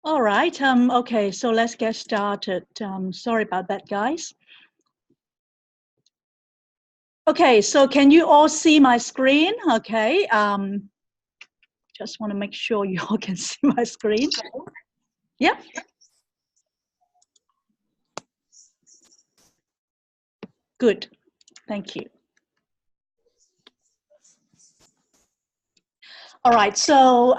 All right. Okay, so let's get started. Sorry about that, guys. Okay, so can you all see my screen? Okay. Just want to make sure you all can see my screen. Yeah. Good. Thank you. All right. So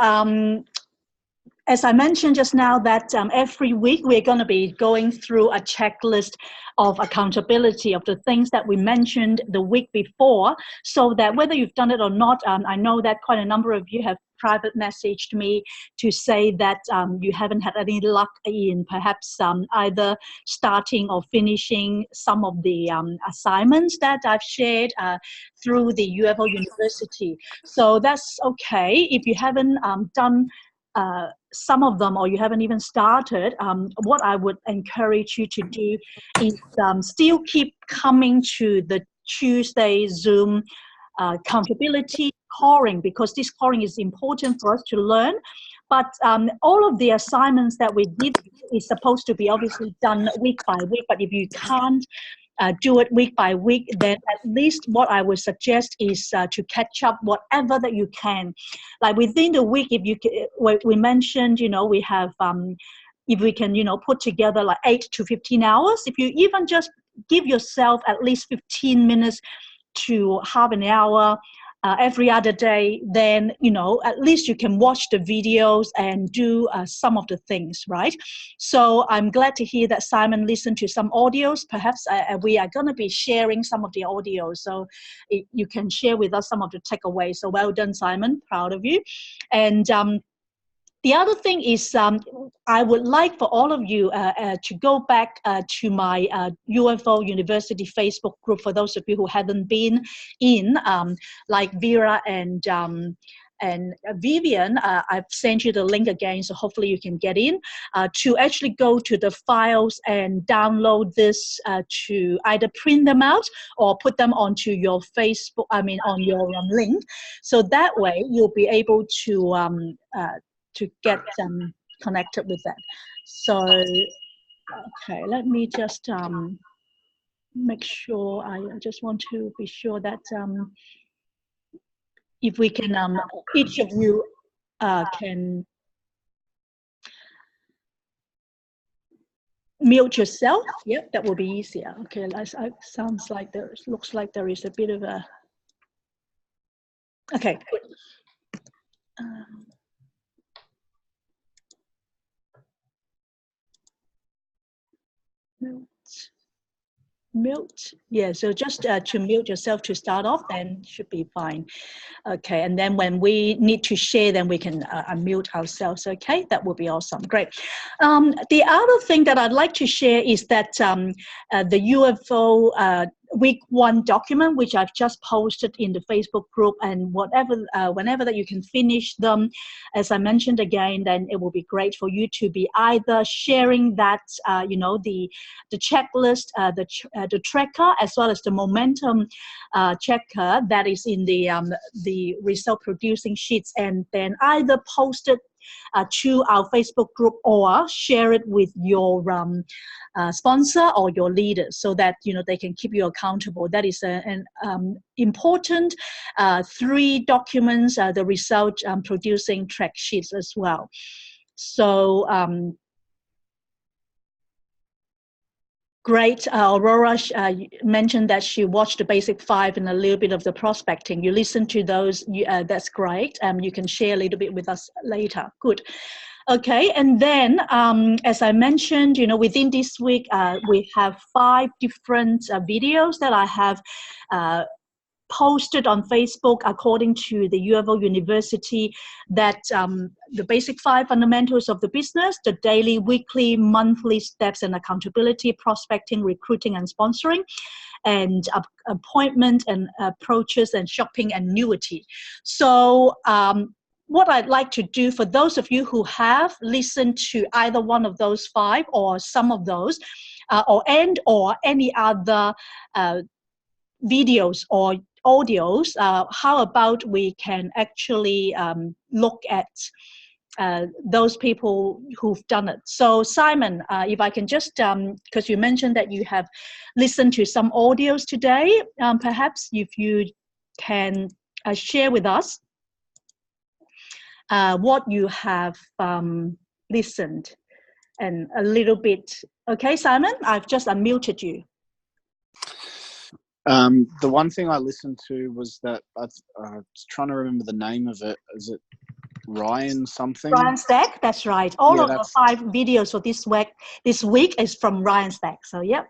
as I mentioned just now, that every week we're going to be going through a checklist of accountability of the things that we mentioned the week before, so that whether you've done it or not, I know that quite a number of you have private messaged me to say that you haven't had any luck in perhaps either starting or finishing some of the assignments that I've shared through the UFO University. So that's okay. If you haven't done some of them, or you haven't even started, what I would encourage you to do is still keep coming to the Tuesday Zoom accountability coring, because this coring is important for us to learn. But all of the assignments that we give is supposed to be obviously done week by week. But if you can't do it week by week, then at least what I would suggest is to catch up whatever that you can. Like within the week, if you we mentioned, we have if we can, put together like 8 to 15 hours. If you even just give yourself at least 15 minutes to half an hour every other day, then at least you can watch the videos and do some of the things, right? So I'm glad to hear that Simon listened to some audios. Perhaps we are going to be sharing some of the audios, so you can share with us some of the takeaways. So well done, Simon, proud of you. And the other thing is, I would like for all of you to go back to my UFO University Facebook group, for those of you who haven't been in, like Vera and Vivian. I've sent you the link again, so hopefully you can get in to actually go to the files and download this to either print them out or put them onto your Facebook, on your link. So that way you'll be able to get connected with that. So, okay, let me just make sure, I just want to be sure that if we can, each of you can mute yourself. Yep, that will be easier. Okay, sounds like looks like there is a bit of a, okay, good. Mute. Yeah, so just to mute yourself to start off, then should be fine. Okay, and then when we need to share, then we can unmute ourselves. Okay, that would be awesome. Great. The other thing that I'd like to share is that the UFO week 1 document, which I've just posted in the Facebook group, and whenever that you can finish them, as I mentioned again, then it will be great for you to be either sharing that, the checklist, the tracker, as well as the momentum checker that is in the result producing sheets, and then either post it to our Facebook group or share it with your sponsor or your leaders, so that they can keep you accountable. That is an important 3 documents, the result producing track sheets as well. So great. Aurora mentioned that she watched the basic 5 and a little bit of the prospecting. You listen to those, that's great. You can share a little bit with us later. Good. Okay, and then as I mentioned, within this week, we have 5 different videos that I have posted on Facebook according to the UFO University, that the basic 5 fundamentals of the business, the daily, weekly, monthly steps and accountability, prospecting, recruiting and sponsoring, and appointment and approaches and shopping annuity. So what I'd like to do for those of you who have listened to either one of those 5 or some of those, or any other videos or audios, how about we can actually look at those people who've done it. So Simon, if I can just, because you mentioned that you have listened to some audios today, perhaps if you can share with us what you have listened and a little bit. Okay, Simon, I've just unmuted you. The one thing I listened to was that I was trying to remember the name of it. Is it Ryan something? Ryan Stack, that's right. All of the 5 videos for this week is from Ryan Stack. So yeah.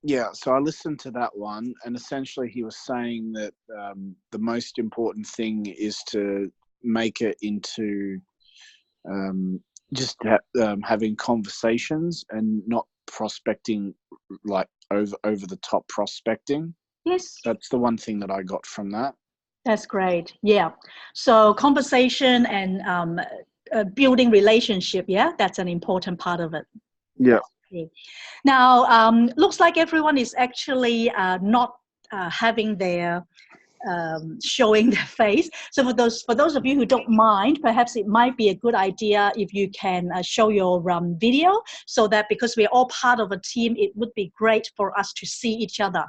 Yeah, so I listened to that one, and essentially he was saying that the most important thing is to make it into just having conversations and not prospecting, like over the top prospecting. Yes. That's the one thing that I got from that. That's great. Yeah. So conversation and building relationship. Yeah, that's an important part of it. Yeah. Now, looks like everyone is actually not having their showing their face. So for those of you who don't mind, perhaps it might be a good idea if you can show your video, so that because we're all part of a team, it would be great for us to see each other.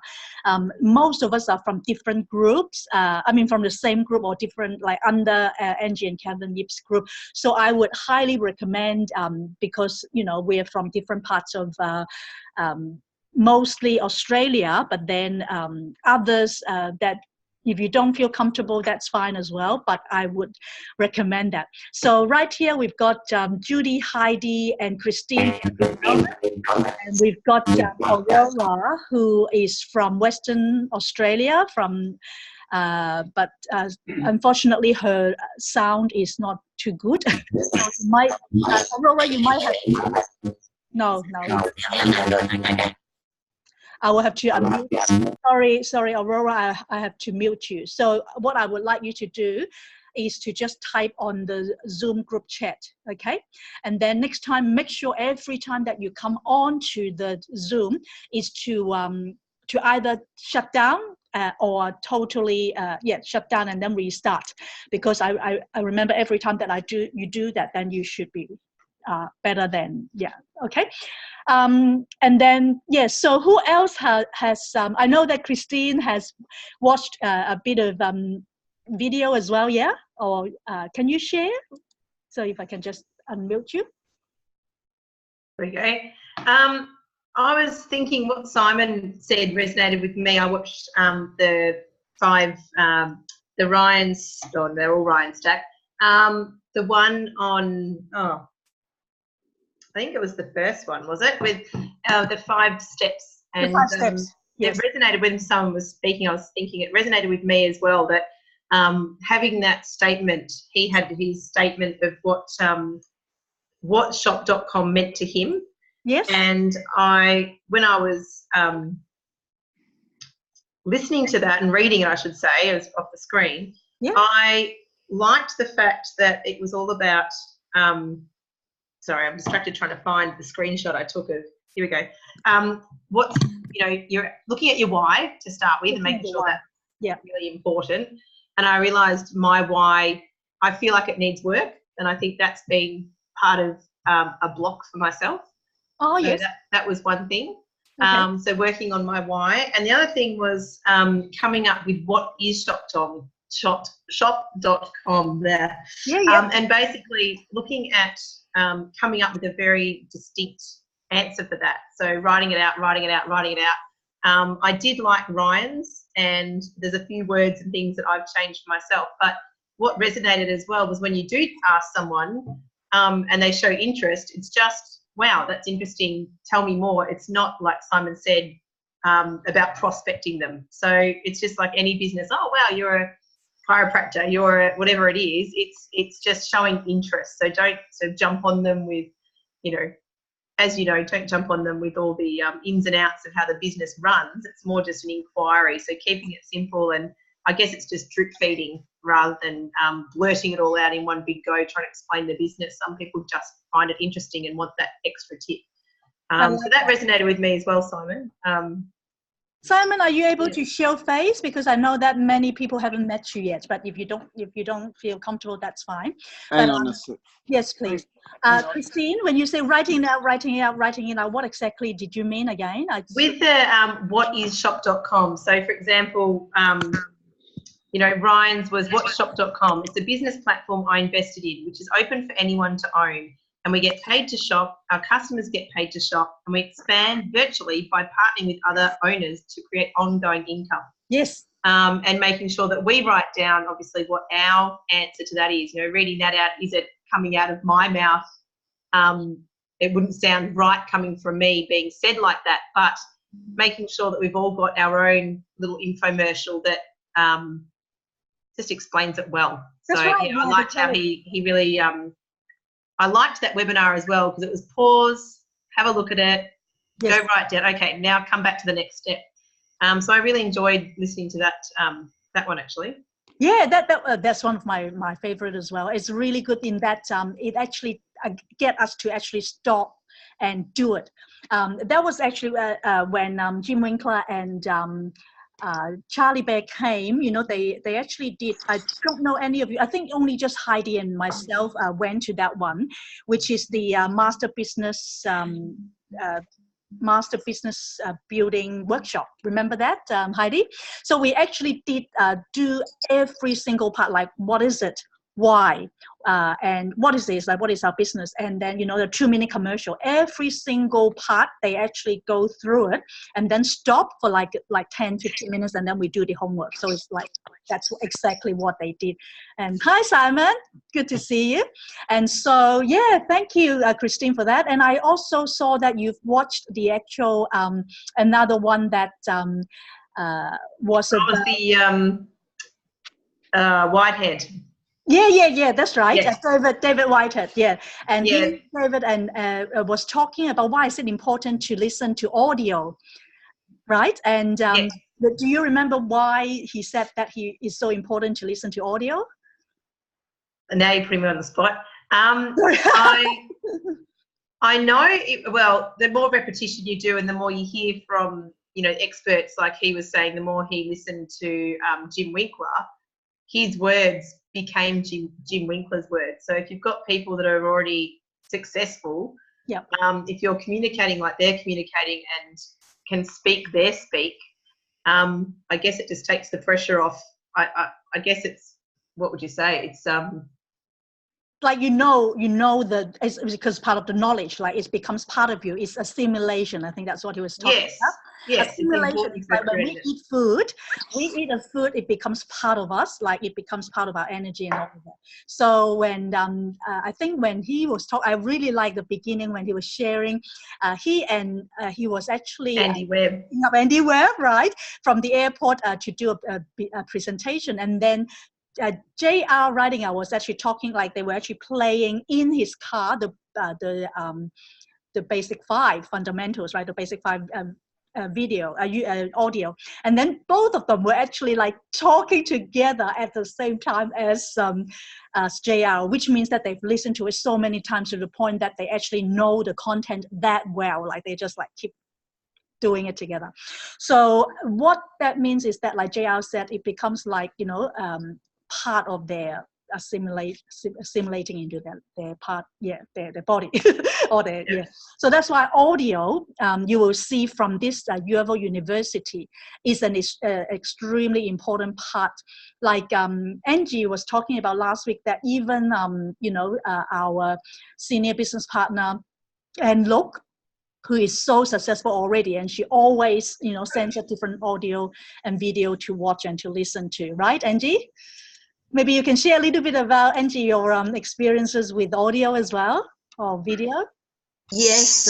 Most of us are from different groups. I mean, from the same group or different, like under Angie and Kevin Yip's group. So I would highly recommend, because we're from different parts of mostly Australia, but then others that if you don't feel comfortable, that's fine as well, but I would recommend that. So right here, we've got Judy, Heidi, and Christine. And we've got Aurora, who is from Western Australia, but unfortunately, her sound is not too good. So Aurora, you might have... No. I will have to unmute. Sorry, Aurora, I have to mute you. So what I would like you to do is to just type on the Zoom group chat, okay? And then next time, make sure every time that you come on to the Zoom is to either shut down or totally shut down and then restart. Because I remember every time that you do that, then you should be better than, okay? And then, yes, so who else has I know that Christine has watched a bit of video as well, yeah? Or can you share? So if I can just unmute you. There we go. I was thinking what Simon said resonated with me. I watched the 5, the Ryan's, or they're all Ryan Stack. The one on, I think it was the first one, was it? With the 5 steps. And the 5 steps. Yes. It resonated when someone was speaking. I was thinking it resonated with me as well, that having that statement, he had his statement of what shop.com meant to him. Yes. And when I was listening to that and reading it, I should say, as off the screen, I liked the fact that it was all about sorry, I'm distracted trying to find the screenshot I took of, here we go. You're looking at your why to start with and making sure that's really important. And I realised my why, I feel like it needs work. And I think that's been part of a block for myself. Oh, so yes. That was one thing. Okay. So working on my why. And the other thing was coming up with what is shop.com there. And basically looking at coming up with a very distinct answer for that. So writing it out. I did like Ryan's, and there's a few words and things that I've changed myself. But what resonated as well was when you do ask someone and they show interest, it's just, wow, that's interesting. Tell me more. It's not like Simon said about prospecting them. So it's just like any business. Oh, wow, you're a chiropractor, you're whatever it is. It's just showing interest. So don't jump on them with, as you know, don't jump on them with all the ins and outs of how the business runs. It's more just an inquiry. So keeping it simple, and I guess it's just drip feeding rather than blurting it all out in one big go, trying to explain the business. Some people just find it interesting and want that extra tip. So that resonated with me as well, Simon. Simon, are you able to show face? Because I know that many people haven't met you yet, but if you don't feel comfortable, that's fine. Hang on a sec. Yes, please. Christine, when you say writing it out, what exactly did you mean again? With the whatisshop.com. So, for example, you know, Ryan's was whatshop.com. It's a business platform I invested in, which is open for anyone to own. And we get paid to shop, our customers get paid to shop, and we expand virtually by partnering with other owners to create ongoing income. Yes. And making sure that we write down, obviously, what our answer to that is. You know, reading that out, is it coming out of my mouth? It wouldn't sound right coming from me being said like that, but making sure that we've all got our own little infomercial that just explains it well. That's so, right. you know, I liked how he really... I liked that webinar as well because it was pause, have a look at it, go write down. Okay, now come back to the next step. So I really enjoyed listening to that one actually. Yeah, that's one of my favorite as well. It's really good in that it actually get us to actually stop and do it. That was actually when Jim Winkler and Charlie Bear came, you know, they actually did. I don't know any of you. I think only just Heidi and myself went to that one, which is the master business building workshop. Remember that, Heidi? So we actually did do every single part, like what is it? Why? And what is this? Like, what is our business? And then, you know, the 2-minute commercial. Every single part, they actually go through it and then stop for like 10, 15 minutes, and then we do the homework. So it's like, that's exactly what they did. And hi, Simon. Good to see you. And so, yeah, thank you, Christine, for that. And I also saw that you've watched the actual, another one that was about the Whitehead. Yeah, that's right. Yes. David Whitehead, yeah. And yes. David was talking about why is it important to listen to audio, right? And yes. Do you remember why he said that is so important to listen to audio? Now you're putting me on the spot. I know, well, the more repetition you do and the more you hear from, you know, experts, like he was saying, the more he listened to Jim Winkler, his words became Jim Winkler's words. So if you've got people that are already successful, if you're communicating like they're communicating and can speak their speak, I guess it just takes the pressure off. I guess it's, what would you say? It's like it's because part of the knowledge, like it becomes part of you. It's assimilation. I think that's what he was talking about. Yes, assimilation is like when we eat food, it becomes part of us, like it becomes part of our energy and all of that. So when I think when he was talking, I really like the beginning when he was sharing. He was actually Andy Webb, right, from the airport to do a presentation, and then J.R. Riding was actually talking like they were actually playing in his car the basic 5 fundamentals, right? The basic 5 audio, and then both of them were actually like talking together at the same time as JR, which means that they've listened to it so many times to the point that they actually know the content that well, like they just like keep doing it together. So what that means is that, like JR said, it becomes like, you know, part of their assimilating into their part, their body or their So that's why audio, you will see from this UFO University, is an extremely important part. Like Angie was talking about last week, that even you know, our senior business partner and Luke, who is so successful already, and she always, you know, sends a different audio and video to watch and to listen to, right, Angie? Maybe you can share a little bit about, Angie, your experiences with audio as well, or video? Yes,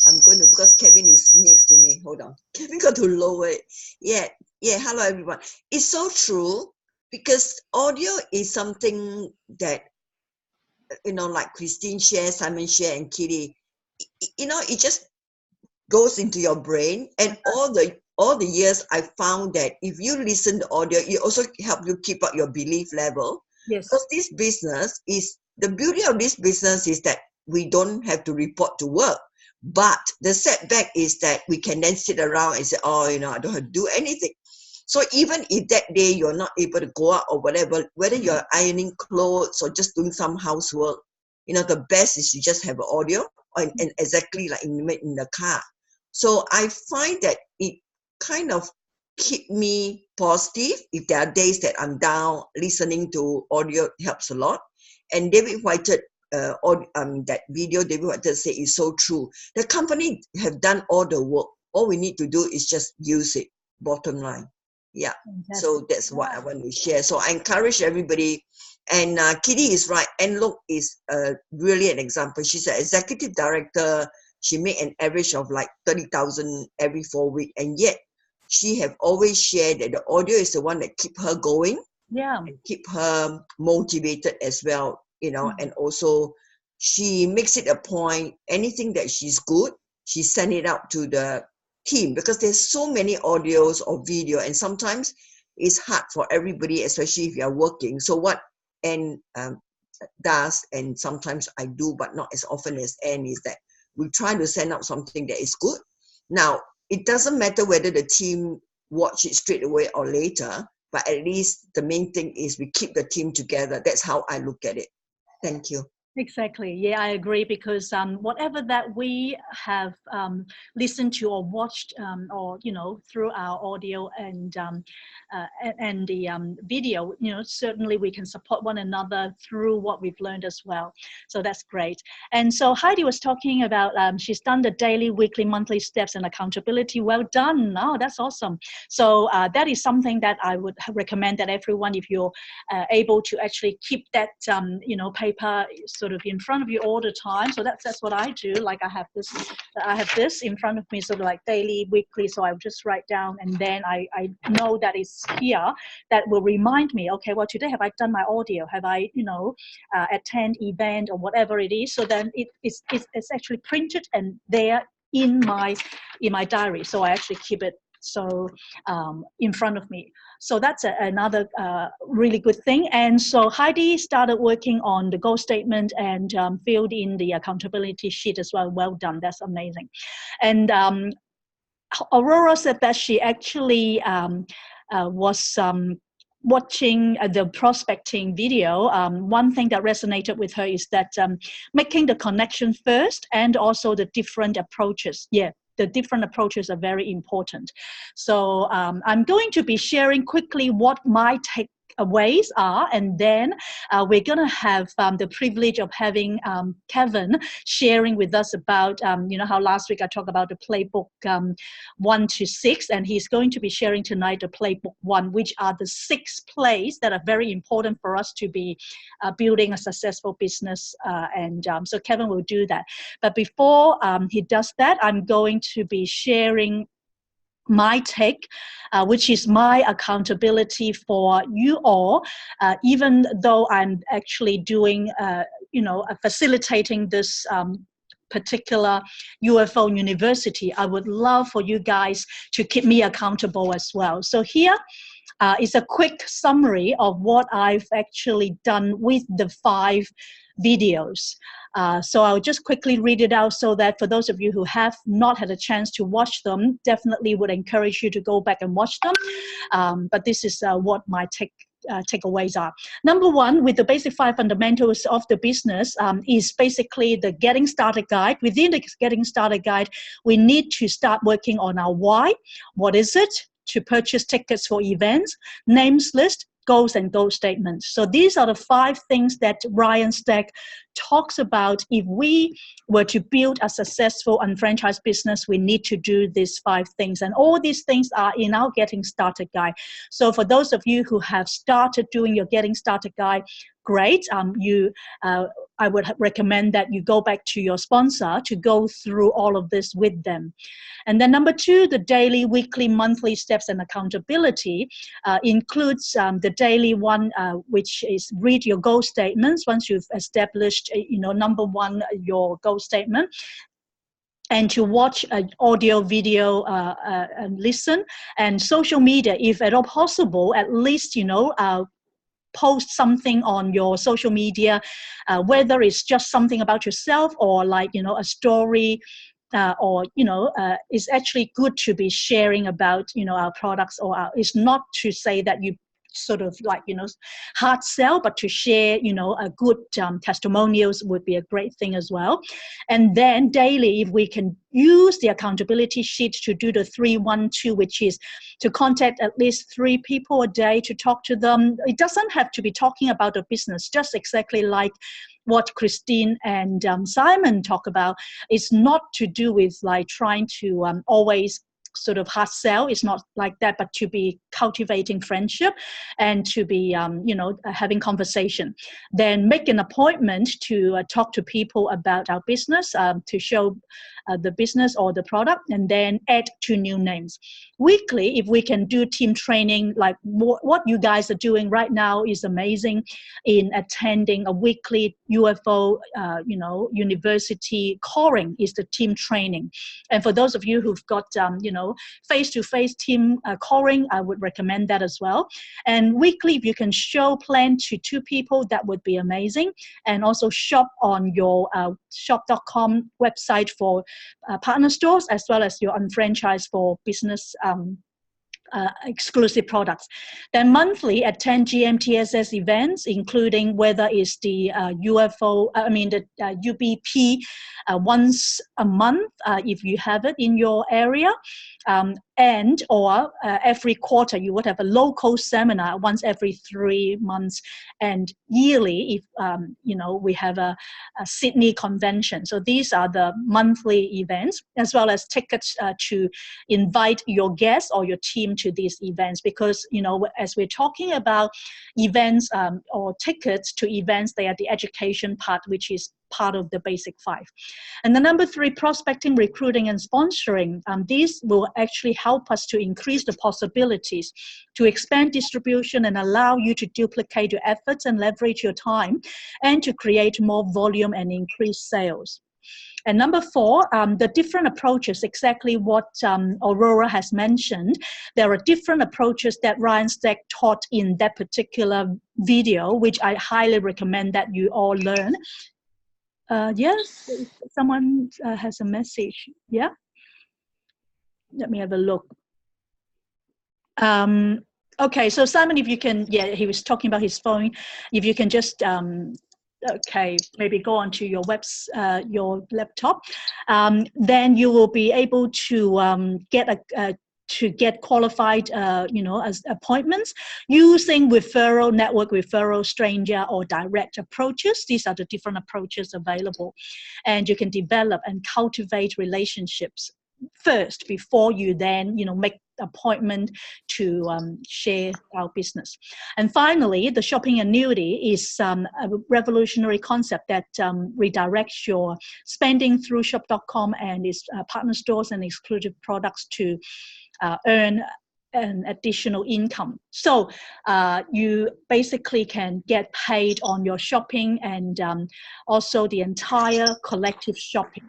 I'm going to, because Kevin is next to me. Hold on. Kevin got to lower it. Yeah, hello everyone. It's so true, because audio is something that, you know, like Christine shares, Simon share, and Kitty, you know, it just goes into your brain. And all the years I found that if you listen to audio, it also help you keep up your belief level. Yes. Because this business is, the beauty of this business is that we don't have to report to work. But the setback is that we can then sit around and say, oh, I don't have to do anything. So even if that day you're not able to go out or whatever, whether you're ironing clothes or just doing some housework, the best is you just have an audio and exactly like in the car. So I find that it kind of keep me positive. If there are days that I'm down, listening to audio helps a lot. And David Whited, that video David Whited said is so true. The company have done all the work. All we need to do is just use it. Bottom line. Yeah. So that's what I want to share. So I encourage everybody. And Kitty is right. And look is really an example. She's an executive director. She made an average of like 30,000 every 4 weeks. And yet she have always shared that the audio is the one that keep her going. Yeah. And keep her motivated as well, and also she makes it a point, anything that she's good, she send it out to the team, because there's so many audios or video, and sometimes it's hard for everybody, especially if you're working. So what Anne does, and sometimes I do, but not as often as Anne, is that we try to send out something that is good. Now, it doesn't matter whether the team watch it straight away or later, but at least the main thing is we keep the team together. That's how I look at it. Thank you. Exactly. Yeah, I agree, because whatever that we have listened to or watched, or through our audio and the video, certainly we can support one another through what we've learned as well. So that's great. And so Heidi was talking about she's done the daily, weekly, monthly steps and accountability. Well done. Oh, that's awesome. So that is something that I would recommend that everyone, if you're able to actually keep that paper sort of in front of you all the time. So that's what I do. Like I have this in front of me, sort of like daily, weekly. So I just write down, and then I know that it's here. That will remind me, okay, well, today have I done my audio? Have I attend event or whatever it is? So then it's actually printed and there in my diary. So I actually keep it in front of me. So that's another really good thing. And so Heidi started working on the goal statement and filled in the accountability sheet as well. Well done. That's amazing. And Aurora said that she actually was watching the prospecting video. One thing that resonated with her is that making the connection first and also the different approaches. Yeah. The different approaches are very important. So I'm going to be sharing quickly what my takeaways are, and then we're going to have the privilege of having Kevin sharing with us about, how last week I talked about the playbook 1 to 6, and he's going to be sharing tonight the playbook 1, which are the 6 plays that are very important for us to be building a successful business. So Kevin will do that. But before he does that, I'm going to be sharing my take, which is my accountability for you all, even though I'm actually doing, facilitating this particular UFO university. I would love for you guys to keep me accountable as well. So here is a quick summary of what I've actually done with the 5 videos. So I'll just quickly read it out, so that for those of you who have not had a chance to watch them, definitely would encourage you to go back and watch them. But this is what my takeaways are. Number 1, with the basic 5 fundamentals of the business, is basically the getting started guide. Within the getting started guide, we need to start working on our why. What is it? To purchase tickets for events, names list, goals and goal statements. So these are the 5 things that Ryan Stack talks about. If we were to build a successful unfranchised business, we need to do these 5 things. And all these things are in our Getting Started Guide. So for those of you who have started doing your Getting Started Guide, great. I would recommend that you go back to your sponsor to go through all of this with them. And then number 2, the daily, weekly, monthly steps and accountability includes the daily one, which is read your goal statements once you've established, number 1, your goal statement. And to watch audio, video, and listen. And social media, if at all possible, at least, post something on your social media, whether it's just something about yourself or like, a story or it's actually good to be sharing about our products, or it's not to say that you sort of like hard sell, but to share a good testimonials would be a great thing as well. And then daily, if we can use the accountability sheet to do the 3-1-2, which is to contact at least 3 people a day to talk to them. It doesn't have to be talking about the business, just exactly like what Christine and Simon talk about. It's not to do with like trying to always sort of hard sell. It's not like that, but to be cultivating friendship and to be having conversation. Then make an appointment to talk to people about our business, to show the business or the product, and then add 2 new names. Weekly, if we can do team training, like what you guys are doing right now is amazing, in attending a weekly UFO university coring is the team training. And for those of you who've got face-to-face team coring, I would recommend that as well. And weekly, if you can show plan to 2 people, that would be amazing. And also shop on your shop.com website for partner stores, as well as your unfranchised for business exclusive products. Then monthly attend GMTSS events, including whether it's the UFO, the UBP once a month, if you have it in your area, and or every quarter you would have a local seminar once every 3 months, and yearly if we have a Sydney convention. So these are the monthly events, as well as tickets to invite your guests or your team to these events, because as we're talking about events or tickets to events, they are the education part, which is part of the basic 5. And the number 3, prospecting, recruiting, and sponsoring. These will actually help us to increase the possibilities to expand distribution and allow you to duplicate your efforts and leverage your time, and to create more volume and increase sales. And number 4, the different approaches, exactly what Aurora has mentioned. There are different approaches that Ryan Stack taught in that particular video, which I highly recommend that you all learn. Yes, someone has a message. Yeah, let me have a look. Okay, so Simon, if you can, he was talking about his phone. If you can just, okay, maybe go onto your your laptop, then you will be able to get qualified, as appointments using referral, network referral, stranger, or direct approaches. These are the different approaches available, and you can develop and cultivate relationships first before you then, make appointment to share our business. And finally, the shopping annuity is a revolutionary concept that redirects your spending through shop.com and its partner stores and exclusive products to earn an additional income. So you basically can get paid on your shopping and also the entire collective shopping.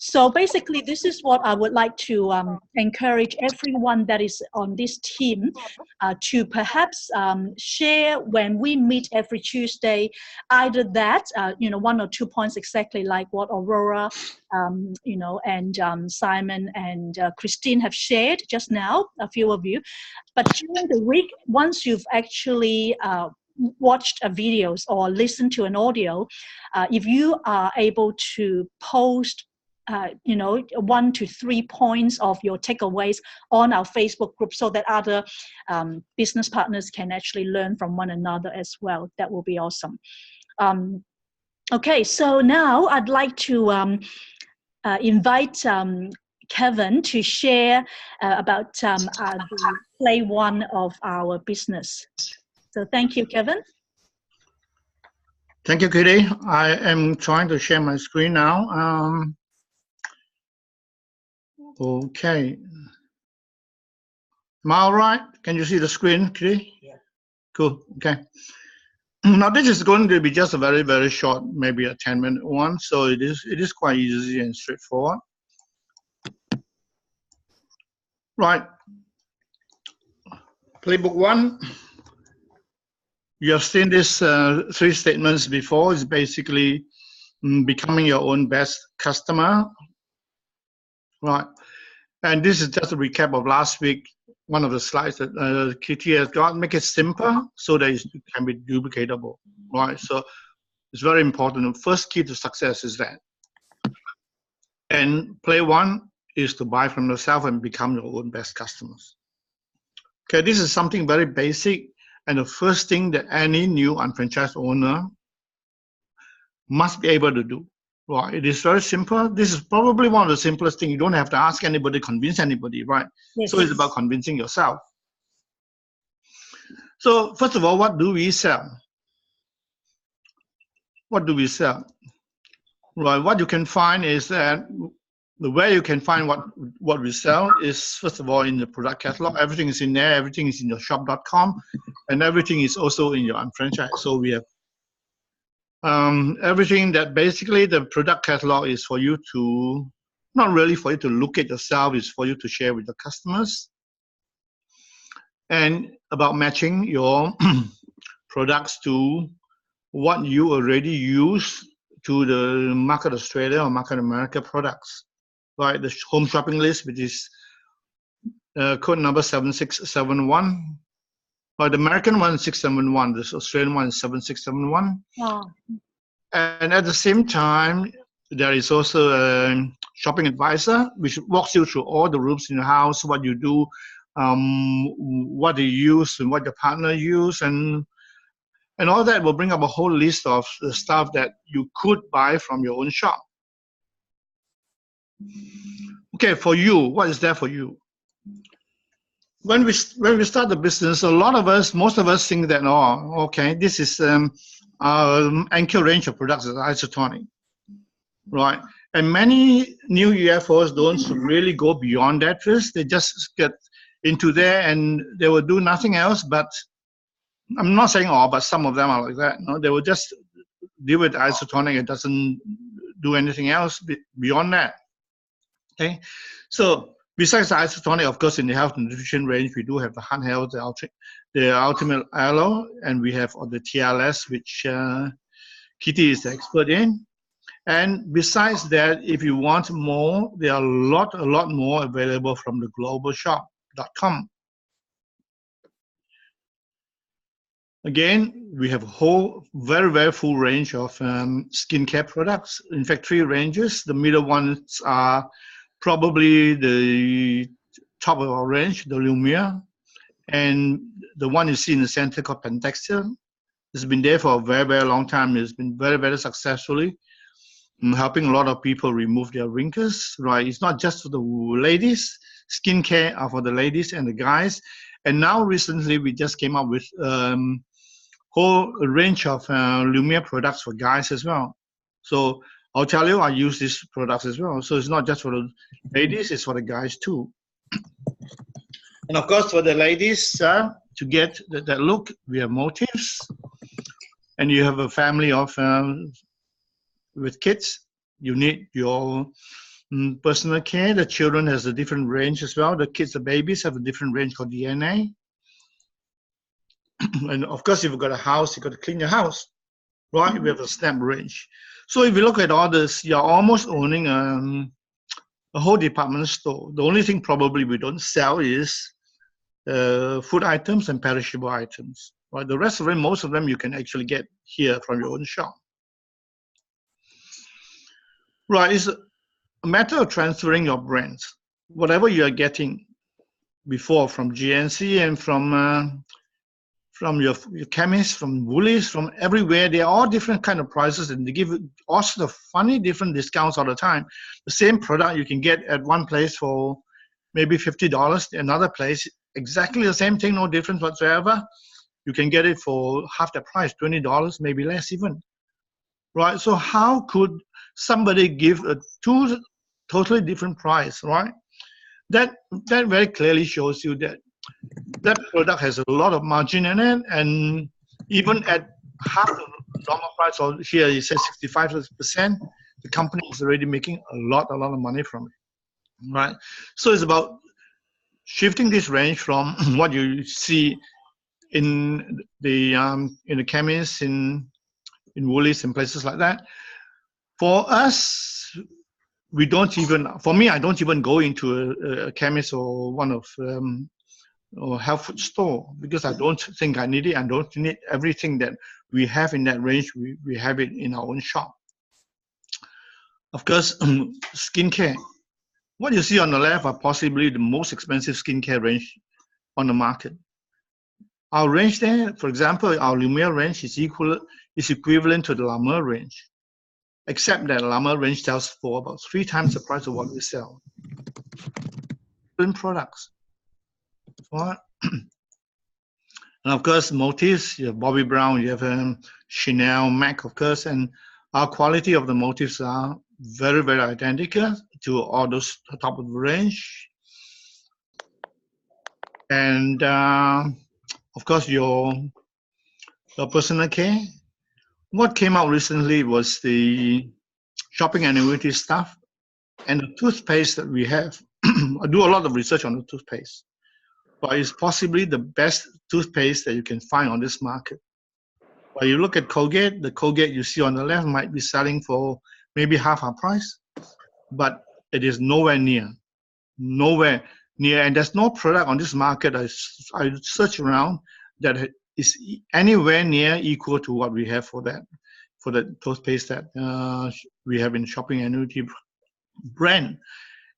So basically, this is what I would like to encourage everyone that is on this team to perhaps share when we meet every Tuesday, either that, 1 or 2 points exactly like what Aurora, and Simon and Christine have shared just now, a few of you. But during the week, once you've actually watched videos or listened to an audio, if you are able to post 1 to 3 points of your takeaways on our Facebook group, so that other business partners can actually learn from one another as well. That will be awesome. Okay, so now I'd like to invite Kevin to share about the play 1 of our business. So thank you, Kevin. Thank you, Kitty. I am trying to share my screen now. Okay. Am I all right? Can you see the screen, Kitty? Yeah. Cool. Okay. Now this is going to be just a very, very short, maybe a 10-minute one. So it is quite easy and straightforward. Right. Playbook 1. You have seen this 3 statements before. It's basically becoming your own best customer, right? And this is just a recap of last week. One of the slides that Kitty has got, make it simple so that it can be duplicatable, right? So it's very important. The first key to success is that. And play one is to buy from yourself and become your own best customers. Okay, this is something very basic, and the first thing that any new unfranchised owner must be able to do. Right, it is very simple. This is probably one of the simplest things. You don't have to ask anybody, convince anybody, right? Yes. So it's about convincing yourself. So first of all, what do we sell? What do we sell? Right, what you can find is that the way you can find what we sell is, first of all, in the product catalog. Everything is in there. Everything is in your shop.com, and everything is also in your unfranchised. So we have everything that basically the product catalog is for you to, not really for you to look at yourself, it's for you to share with the customers. And about matching your products to what you already use to the Market Australia or Market America products. Right, the home shopping list, which is code number 7671. Or the American one is 671, the Australian one is 7671. Oh. And at the same time, there is also a shopping advisor, which walks you through all the rooms in your house, what you do, what you use, and what your partner use, and all that will bring up a whole list of the stuff that you could buy from your own shop. Okay, for you, what is there for you? When we start the business, a lot of us, most of us think that, oh, okay, this is anchor range of products is isotonic, right? And many new UFOs don't really go beyond that first. They just get into there and they will do nothing else. But I'm not saying all, but some of them are like that. No? They will just deal with isotonic. It doesn't do anything else beyond that. Okay, so besides the isotonic, of course, in the health and nutrition range, we do have the handheld, the ultimate allo, and we have the TLS, which Kitty is the expert in. And besides that, if you want more, there are a lot more available from the globalshop.com. Again, we have a whole very full range of skincare products. In fact, 3 ranges. The middle ones are probably the top of our range, the Lumia, and the one you see in the center called Pentextil. It's been there for a very long time. It's been very successfully helping a lot of people remove their wrinkles. Right? It's not just for the ladies. Skincare are for the ladies and the guys. And now recently we just came up with whole range of Lumia products for guys as well. So I'll tell you, I use these products as well. So it's not just for the ladies, it's for the guys too. And of course, for the ladies, to get that look, we have motives. And you have a family of with kids, you need your personal care. The children has a different range as well. The kids, the babies, have a different range called DNA. And of course, if you've got a house, you've got to clean your house, right? We have a snap range. So if you look at all this, you're almost owning a whole department store. The only thing probably we don't sell is food items and perishable items. Right? The rest of them, most of them, you can actually get here from your own shop. Right, it's a matter of transferring your brands. Whatever you are getting before from GNC and from your chemists, from Woolies, from everywhere, they're all different kind of prices, and they give all sorts of funny different discounts all the time. The same product you can get at one place for maybe $50, another place exactly the same thing, no difference whatsoever. You can get it for half the price, $20, maybe less even. Right? So how could somebody give a totally different price, right? That very clearly shows you that that product has a lot of margin in it, and even at half the normal price, or here it says 65%, the company is already making a lot of money from it, right? So it's about shifting this range from what you see in the chemists, in Woolies and places like that. For us, we don't even, for me, I don't even go into a chemist or one of or health food store, because I don't think I need it. I don't need everything that we have in that range. We have it in our own shop. Of course, skincare. What you see on the left are possibly the most expensive skincare range on the market. Our range there, for example, our Lumiere range is equivalent to the La Mer range, except that La Mer range sells for about 3 times the price of what we sell. Different products. Right? And of course, motifs, you have Bobbi Brown, you have Chanel, MAC, of course, and our quality of the motifs are very, very identical to all those top of the range. And of course, your personal care. What came out recently was the shopping annuity stuff and the toothpaste that we have. I do a lot of research on the toothpaste, but it's possibly the best toothpaste that you can find on this market. When you look at Colgate, the Colgate you see on the left might be selling for maybe half our price, but it is nowhere near, and there's no product on this market I search around that is anywhere near equal to what we have for the toothpaste that we have in shopping annuity brand.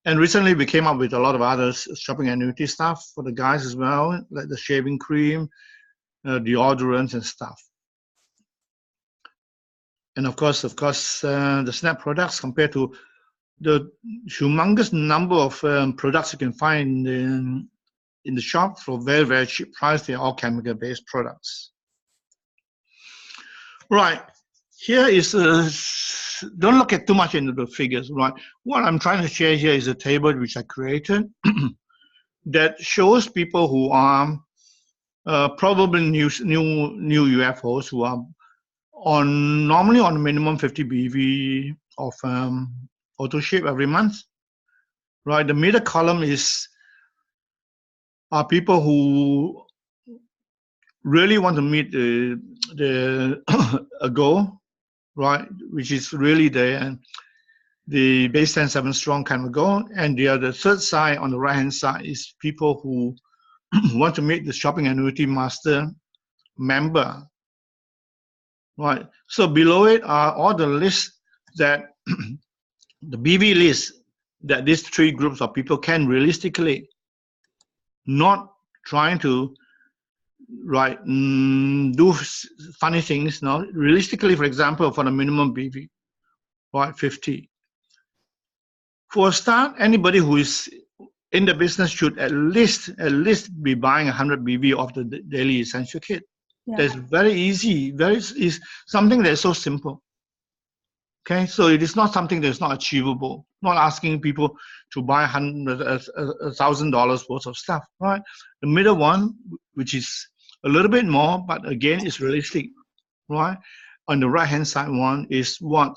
And recently we came up with a lot of other shopping annuity stuff for the guys as well, like the shaving cream, deodorants and stuff. And of course, the Snap products compared to the humongous number of products you can find in the shop for very, very cheap price. They're all chemical-based products. Right. Here is, don't look at too much into the figures, right? What I'm trying to share here is a table which I created that shows people who are probably new UFOs who are normally on minimum 50 BV of auto ship every month, right? The middle column are people who really want to meet a goal, right? Which is really the base 10-7 strong kind of goal. And the third side on the right hand side is people who want to meet the shopping annuity master member. Right. So below it are all the lists that the BV list that these 3 groups of people can realistically, not trying to do funny things. No, realistically, for example, for the minimum BV, right, 50. For a start, anybody who is in the business should at least be buying 100 BV of the daily essential kit. Yeah. That's very easy. Is something that's so simple. Okay, so it is not something that's not achievable. Not asking people to buy $1,000 worth of stuff, right? The middle one, which is a little bit more, but again, it's realistic, right? On the right-hand side one is what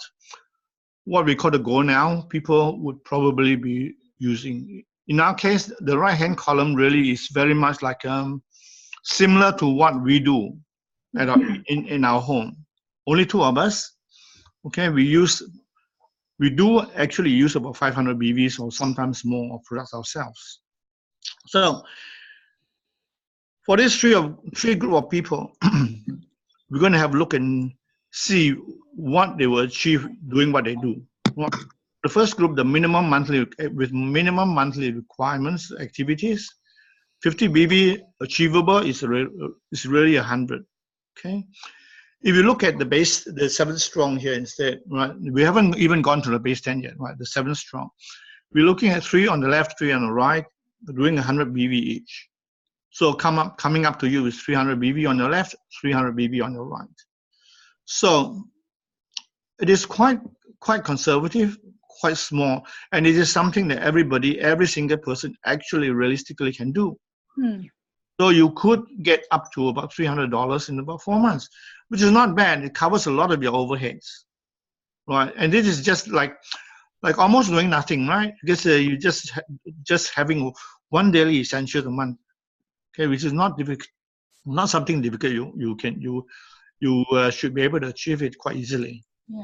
we call the go now. People would probably be using. In our case, the right-hand column really is very much like similar to what we do at in our home. Only 2 of us. Okay, we do actually use about 500 BVs or sometimes more of products ourselves. So for these three group of people, we're going to have a look and see what they will achieve doing what they do. The first group, with minimum monthly requirements, activities, 50 BV achievable is really 100. Okay. If you look at the 7 strong here instead, right? We haven't even gone to the base 10 yet, right? The 7 strong. We're looking at 3 on the left, 3 on the right, doing 100 BV each. So coming up to you is 300 BV on the left, 300 BV on the right. So it is quite conservative, quite small, and it is something that every single person actually realistically can do. So you could get up to about $300 in about 4 months, which is not bad. It covers a lot of your overheads, right? And this is just like almost doing nothing, right? Because you just having 1 daily essential a month, okay, which is not difficult, not something difficult. You should be able to achieve it quite easily. Yeah.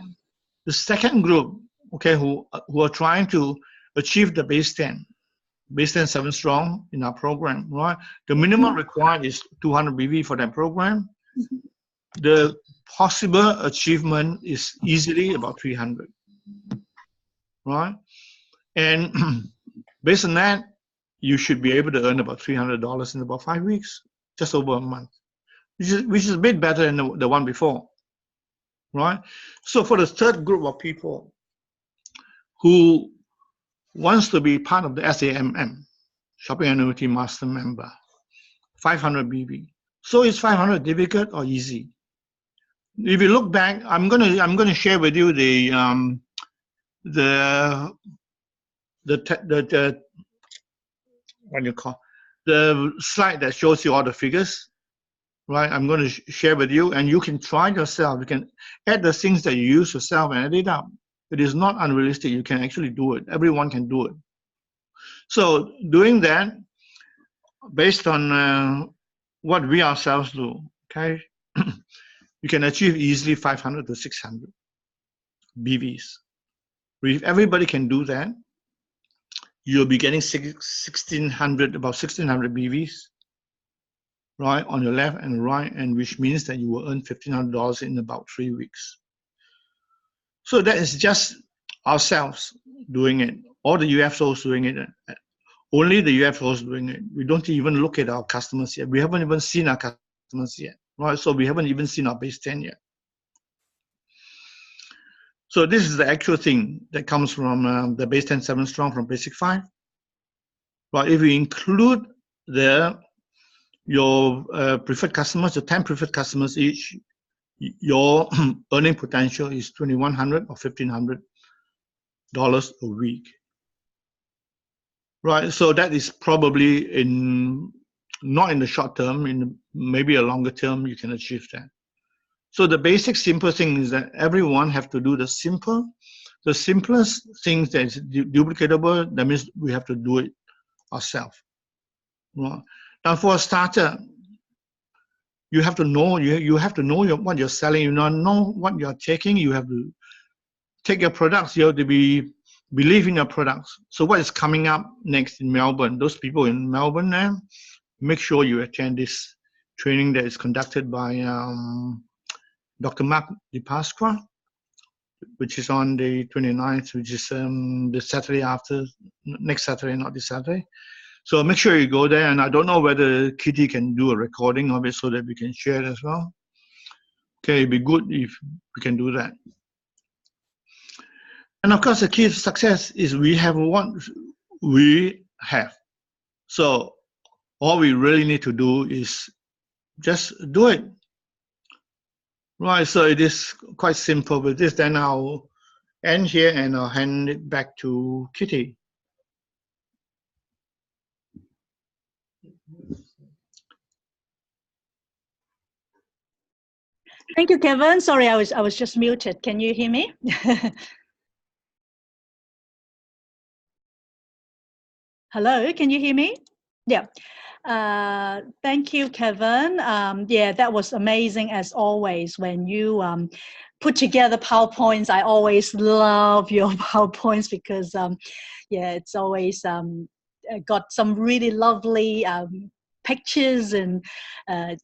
The second group, okay, who are trying to achieve the base 10 7 strong in our program, right? The minimum required is 200 BV for that program. The possible achievement is easily about 300, right? And based on that, you should be able to earn about $300 in about 5 weeks, just over a month, which is a bit better than the one before, right? So for the third group of people who wants to be part of the SAMM, Shopping Annuity Master Member, 500 BV. So is 500 difficult or easy? If you look back, I'm gonna share with you the what do you call, the slide that shows you all the figures, right? I'm going to share with you, and you can try yourself. You can add the things that you use yourself and add it up. It is not unrealistic. You can actually do it. Everyone can do it. So doing that, based on what we ourselves do, okay, you can achieve easily 500 to 600 BVs. If everybody can do that, you'll be getting 1,600, about 1,600 BVs, right, on your left and right, and which means that you will earn $1,500 in about 3 weeks. So that is just ourselves doing it, or the UFOs doing it. Only the UFOs doing it. We don't even look at our customers yet. We haven't even seen our customers yet, right? So we haven't even seen our base 10 yet. So this is the actual thing that comes from the base 10 7 strong from basic 5. But if we include your preferred customers, the 10 preferred customers each, your earning potential is $2,100 or $1,500 a week. Right, so that is probably not in the short term, in maybe a longer term, you can achieve that. So the basic simple thing is that everyone have to do the simplest things that is duplicatable. That means we have to do it ourselves. Right. Now, for a starter, you have to know what you're selling. You know what you're taking. You have to take your products. You have to believe in your products. So what is coming up next in Melbourne? Those people in Melbourne now, make sure you attend this training that is conducted by Dr. Mark DePasqua, which is on the 29th, which is the Saturday after, next Saturday, not this Saturday. So make sure you go there, and I don't know whether Kitty can do a recording of it so that we can share it as well. Okay, it'd be good if we can do that. And of course, the key to success is we have what we have. So all we really need to do is just do it. Right, so it is quite simple with this. Then I'll end here and I'll hand it back to Kitty. Thank you, Kevin. Sorry, I was just muted. Can you hear me? Hello, can you hear me? Yeah. Thank you, Kevin. Yeah, that was amazing as always when you put together PowerPoints. I always love your PowerPoints because yeah, it's always got some really lovely pictures, and I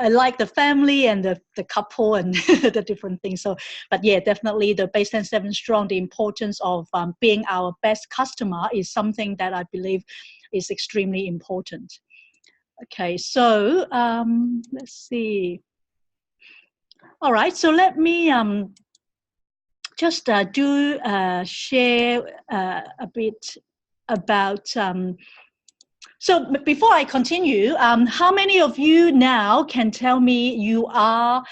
like the family and the couple and the different things. So, but yeah, definitely the base 10 7 strong, the importance of being our best customer is something that I believe is extremely important. Okay, so let's see. All right, so let me just share a bit about. So before I continue, how many of you now can tell me you are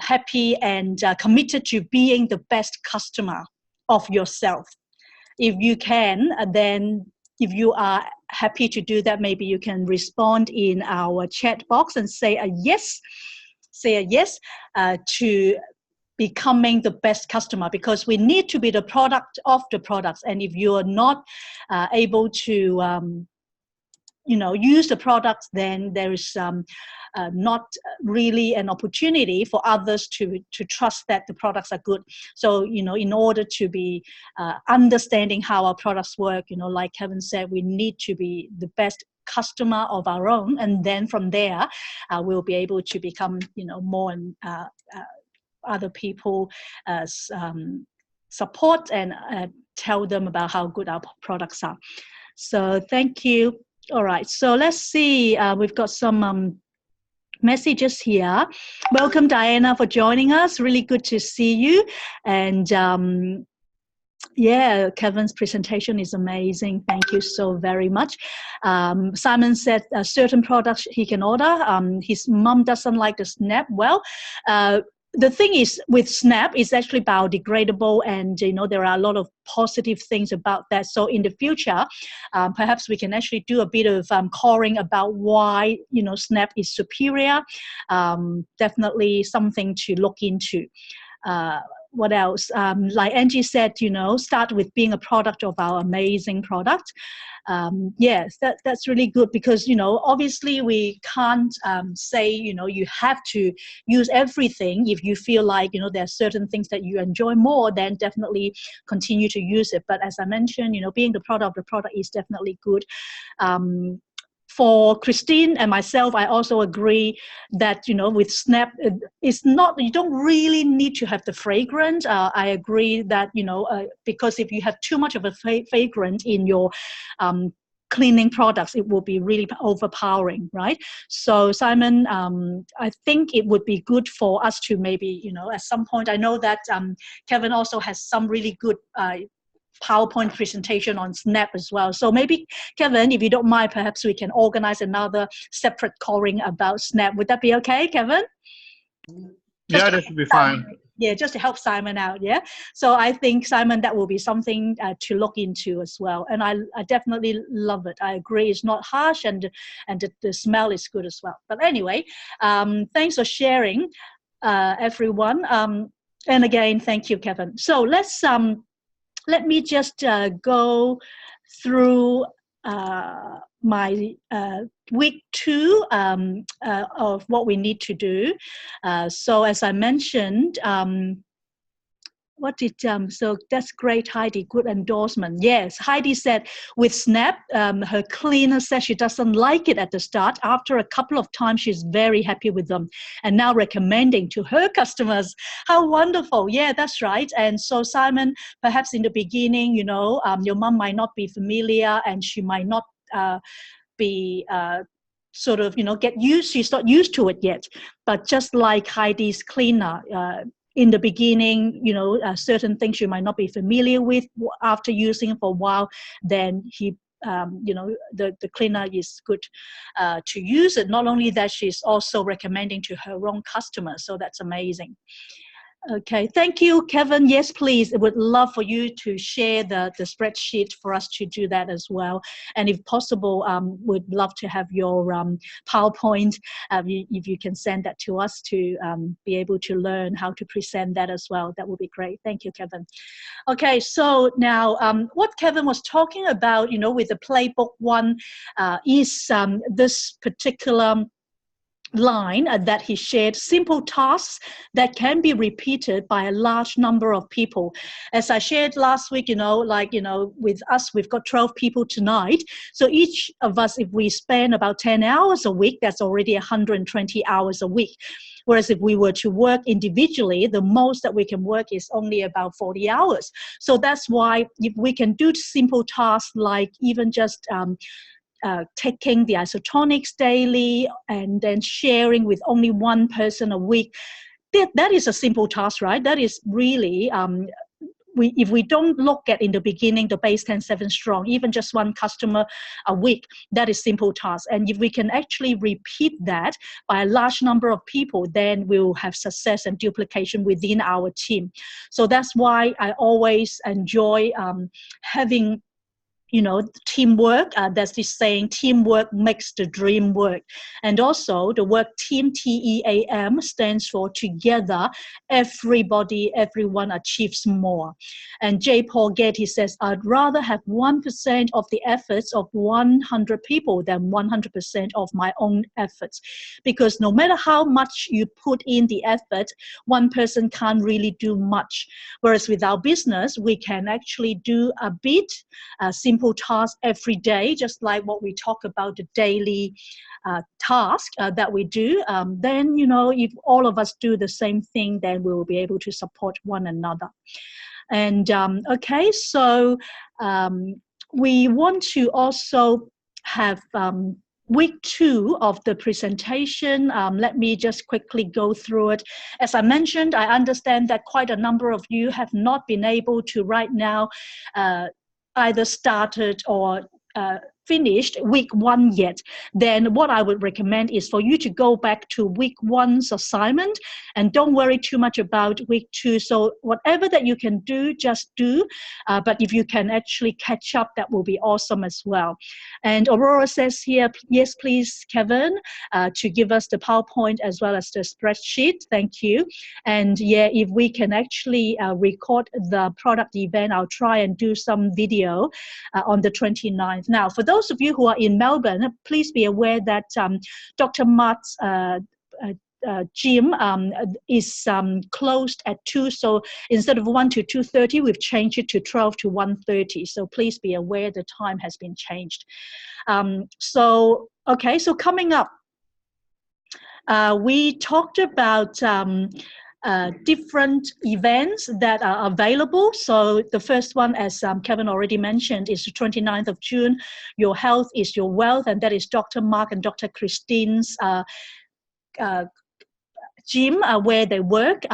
happy and committed to being the best customer of yourself? If you can, then if you are happy to do that, maybe you can respond in our chat box and say a yes. Say a yes to becoming the best customer, because we need to be the product of the products. And if you are not able to use the products, then there is not really an opportunity for others to trust that the products are good. So, in order to be understanding how our products work, like Kevin said, we need to be the best customer of our own, and then from there we'll be able to become more and other people support and tell them about how good our products are. So thank you. All right, so let's see, we've got some messages here. Welcome, Diana, for joining us. Really good to see you. And yeah, Kevin's presentation is amazing. Thank you so very much. Simon said certain products he can order. His mom doesn't like the Snap. Well, the thing is with Snap, it's actually biodegradable, and there are a lot of positive things about that. So in the future, perhaps we can actually do a bit of coring about why Snap is superior. Definitely something to look into. What else? Like Angie said, start with being a product of our amazing product. Yes, that's really good, because obviously we can't say you have to use everything. If you feel like there are certain things that you enjoy more, then definitely continue to use it. But as I mentioned, being the product of the product is definitely good. For Christine and myself, I also agree that with Snap, it's not, you don't really need to have the fragrance. I agree that because if you have too much of a fragrance in your cleaning products, it will be really overpowering, right? So Simon, I think it would be good for us to maybe at some point, I know that Kevin also has some really good PowerPoint presentation on Snap as well. So maybe, Kevin, if you don't mind, perhaps we can organize another separate coring about Snap. Would that be okay, Kevin? Yeah, that should be fine. Yeah, just to help Simon out, yeah? So I think, Simon, that will be something to look into as well. And I definitely love it. I agree, it's not harsh, and the smell is good as well. But anyway, thanks for sharing, everyone. And again, thank you, Kevin. So let me just go through my week 2 of what we need to do. So as I mentioned, so that's great, Heidi, good endorsement. Yes, Heidi said with Snap, her cleaner said she doesn't like it at the start. After a couple of times, she's very happy with them and now recommending to her customers. How wonderful. Yeah, that's right. And so Simon, perhaps in the beginning, your mom might not be familiar, and she might not be sort of, she's not used to it yet. But just like Heidi's cleaner, in the beginning, certain things you might not be familiar with. After using it for a while, then the cleaner is good to use it. Not only that, she's also recommending to her own customers. So that's amazing. Okay, thank you, Kevin. Yes, please. I would love for you to share the spreadsheet for us to do that as well. And if possible, we'd love to have your PowerPoint, if you can send that to us to be able to learn how to present that as well. That would be great. Thank you, Kevin. Okay, so now what Kevin was talking about, with the playbook one, is this particular line that he shared, simple tasks that can be repeated by a large number of people. As I shared last week, with us, we've got 12 people tonight. So each of us, if we spend about 10 hours a week, that's already 120 hours a week. Whereas if we were to work individually, the most that we can work is only about 40 hours. So that's why if we can do simple tasks like even just taking the isotonics daily and then sharing with only one person a week, that is a simple task, right? That is really, if we don't look at in the beginning, the base 10-7 strong, even just one customer a week, that is simple task. And if we can actually repeat that by a large number of people, then we'll have success and duplication within our team. So that's why I always enjoy having you know, teamwork. There's this saying, teamwork makes the dream work. And also the word team, TEAM, stands for together, everyone achieves more. And J. Paul Getty says, I'd rather have 1% of the efforts of 100 people than 100% of my own efforts. Because no matter how much you put in the effort, one person can't really do much. Whereas with our business, we can actually do a bit, simple task every day, just like what we talk about, the daily task that we do. Then, you know, if all of us do the same thing, then we will be able to support one another. And okay, so we want to also have week 2 of the presentation. Let me just quickly go through it. As I mentioned, I understand that quite a number of you have not been able to right now either started or finished week 1 yet. Then what I would recommend is for you to go back to week 1's assignment and don't worry too much about week 2. So whatever that you can do, just do. But if you can actually catch up, that will be awesome as well. And Aurora says here, yes, please, Kevin, to give us the PowerPoint as well as the spreadsheet. Thank you. And yeah, if we can actually record the product event, I'll try and do some video on the 29th. Now, for those of you who are in Melbourne, please be aware that Dr. Mart's gym is closed at 2. So instead of 1 to 2:30, we've changed it to 12 to 1:30. So please be aware the time has been changed. So, okay, so coming up, we talked about different events that are available. So the first one, as Kevin already mentioned, is the 29th of June. Your Health is Your Wealth, and that is Dr. Mark and Dr. Christine's gym where they work,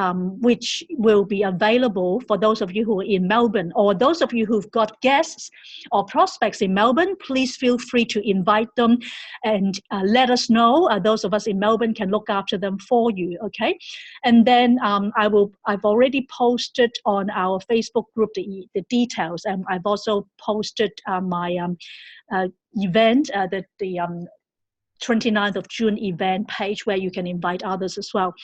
which will be available for those of you who are in Melbourne, or those of you who've got guests or prospects in Melbourne. Please feel free to invite them and let us know. Those of us in Melbourne can look after them for you, okay? And then I've already posted on our Facebook group the details, and I've also posted my event, the 29th of June event page, where you can invite others as well.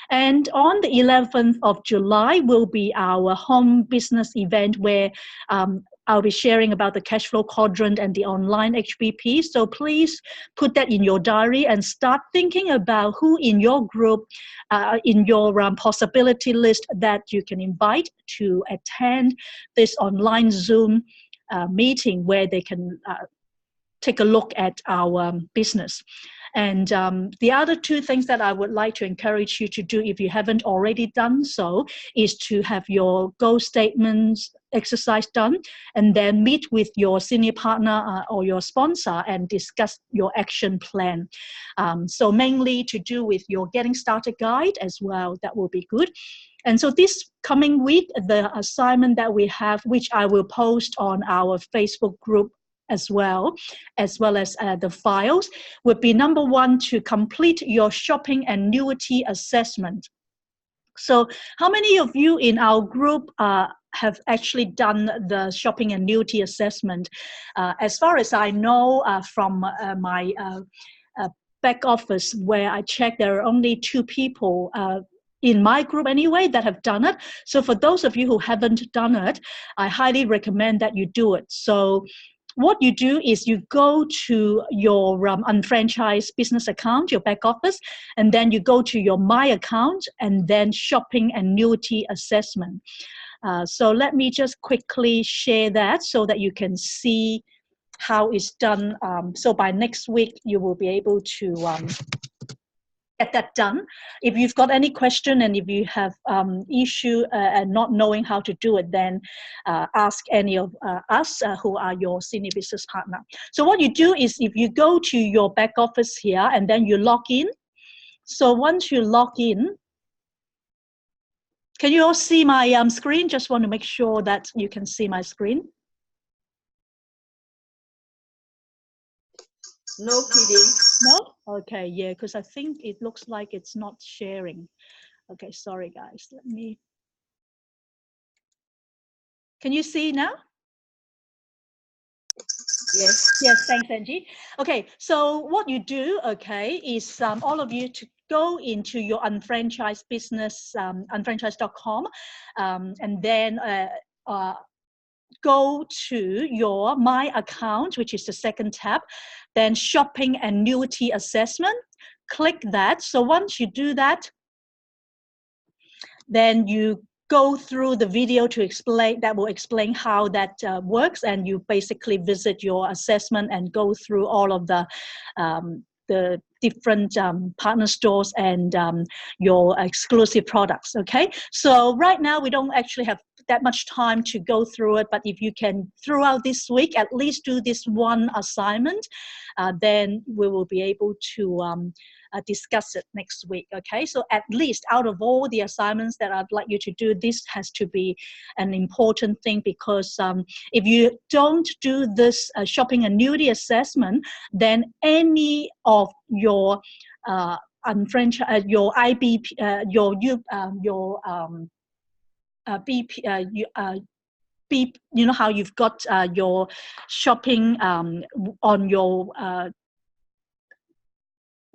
And on the 11th of July will be our home business event, where I'll be sharing about the cash flow quadrant and the online HBP. So please put that in your diary and start thinking about who in your group, in your possibility list that you can invite to attend this online Zoom meeting, where they can take a look at our business. And the other 2 things that I would like to encourage you to do, if you haven't already done so, is to have your goal statements exercise done, and then meet with your senior partner or your sponsor and discuss your action plan. So mainly to do with your getting started guide as well. That will be good. And so this coming week, the assignment that we have, which I will post on our Facebook group as well as the files, would be number 1, to complete your shopping annuity assessment. So how many of you in our group have actually done the shopping annuity assessment? As far as I know, from my back office where I checked, there are only 2 people in my group anyway that have done it. So for those of you who haven't done it, I highly recommend that you do it. So what you do is you go to your unfranchised business account, your back office, and then you go to your My account and then shopping annuity assessment. So let me just quickly share that so that you can see how it's done. So by next week, you will be able to get that done. If you've got any question and if you have issue and not knowing how to do it, then ask any of us who are your senior business partner. So what you do is, if you go to your back office here and then you log in. So once you log in, can you all see my screen? Just want to make sure that you can see my screen. No kidding. No? Okay, yeah, because I think it looks like it's not sharing. Okay, sorry guys, let me. Can you see now? Yes. Yes, thanks, Angie. Okay, so what you do, okay, is all of you to go into your unfranchised business, unfranchised.com, and then go to your My Account, which is the second tab, then Shopping Annuity Assessment. Click that. So once you do that, then you go through the video to explain, that will explain how that works, and you basically visit your assessment and go through all of the different partner stores and your exclusive products. Okay, so right now we don't actually have that much time to go through it, but if you can throughout this week at least do this one assignment, then we will be able to discuss it next week. Okay, so at least out of all the assignments that I'd like you to do, this has to be an important thing, because if you don't do this shopping annuity assessment, then any of your your IBP, you know how you've got your shopping on your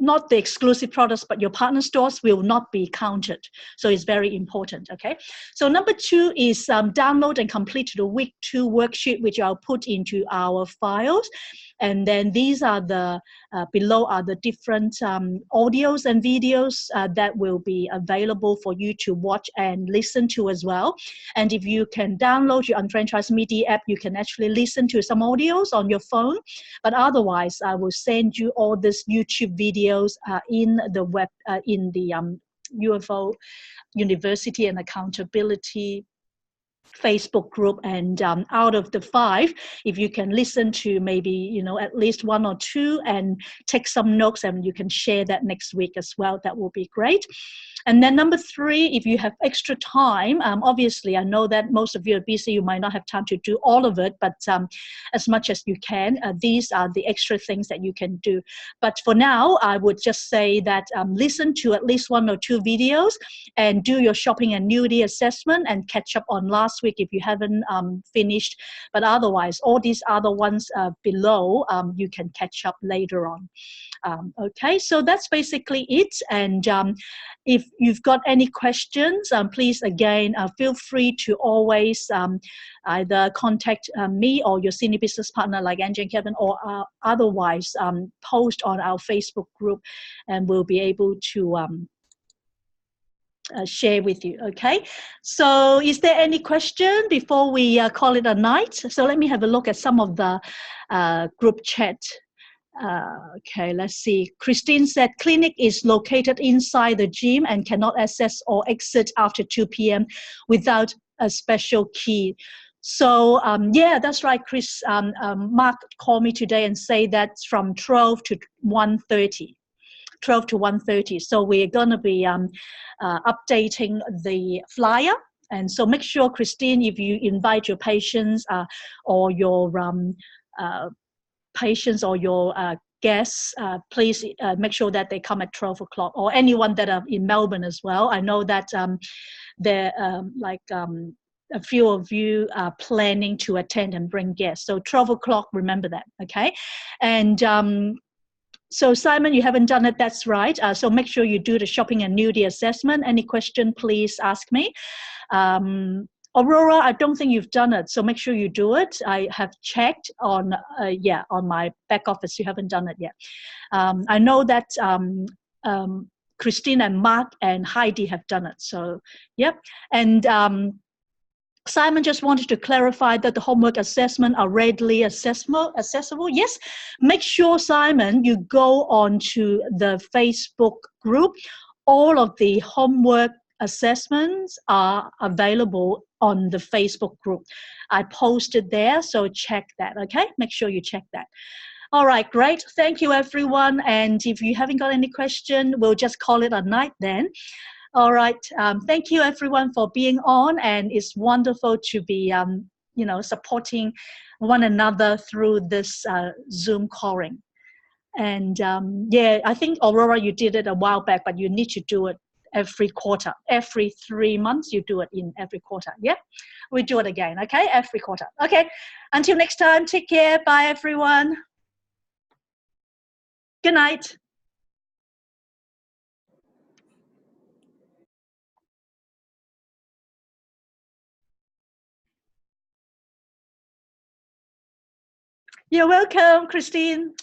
not the exclusive products, but your partner stores will not be counted. So it's very important, okay? So number 2 is download and complete the week 2 worksheet, which I'll put into our files. And then these are the, below are the different audios and videos that will be available for you to watch and listen to as well. And if you can download your Unfranchised Media app, you can actually listen to some audios on your phone. But otherwise, I will send you all these YouTube videos in the web, in the UFO University and Accountability Facebook group. And out of the 5, if you can listen to maybe, you know, at least 1 or 2 and take some notes, and you can share that next week as well, that will be great. And then number 3, if you have extra time, obviously I know that most of you are busy, you might not have time to do all of it, but as much as you can, these are the extra things that you can do. But for now, I would just say that listen to at least 1 or 2 videos and do your shopping annuity assessment and catch up on last week if you haven't finished. But otherwise, all these other ones below, you can catch up later on. Okay, so that's basically it. And if you've got any questions, please again feel free to always either contact me or your senior business partner like Angie and Kevin, or otherwise post on our Facebook group, and we'll be able to share with you. Okay, so is there any question before we call it a night? So let me have a look at some of the group chat. Okay, let's see. Christine said clinic is located inside the gym and cannot access or exit after 2 p.m. without a special key. So yeah, that's right, Chris. Mark called me today and say that's from 12 to 1:30. 12 to 1:30. So we're going to be updating the flyer. And so make sure, Christine, if you invite your patients or your patients or your guests, please make sure that they come at 12 o'clock, or anyone that are in Melbourne as well. I know that there a few of you are planning to attend and bring guests. So 12 o'clock, remember that, okay? And so Simon, you haven't done it, that's right. So make sure you do the shopping annuity assessment. Any question, please ask me. Aurora, I don't think you've done it, so make sure you do it. I have checked on, on my back office. You haven't done it yet. I know that Christine and Mark and Heidi have done it, so yep. And Simon just wanted to clarify that the homework assessment are readily accessible. Yes, make sure, Simon, you go on to the Facebook group. All of the homework assessments are available on the Facebook group. I posted there, so check that, okay? Make sure you check that. All right, great. Thank you, everyone. And if you haven't got any question, we'll just call it a night then. All right. Thank you, everyone, for being on. And it's wonderful to be, you know, supporting one another through this Zoom calling. And yeah, I think, Aurora, you did it a while back, but you need to do it every quarter. Every 3 months, you do it in every quarter. Yeah, we do it again. Okay, every quarter. Okay, until next time, take care. Bye, everyone. Good night. You're welcome, Christine.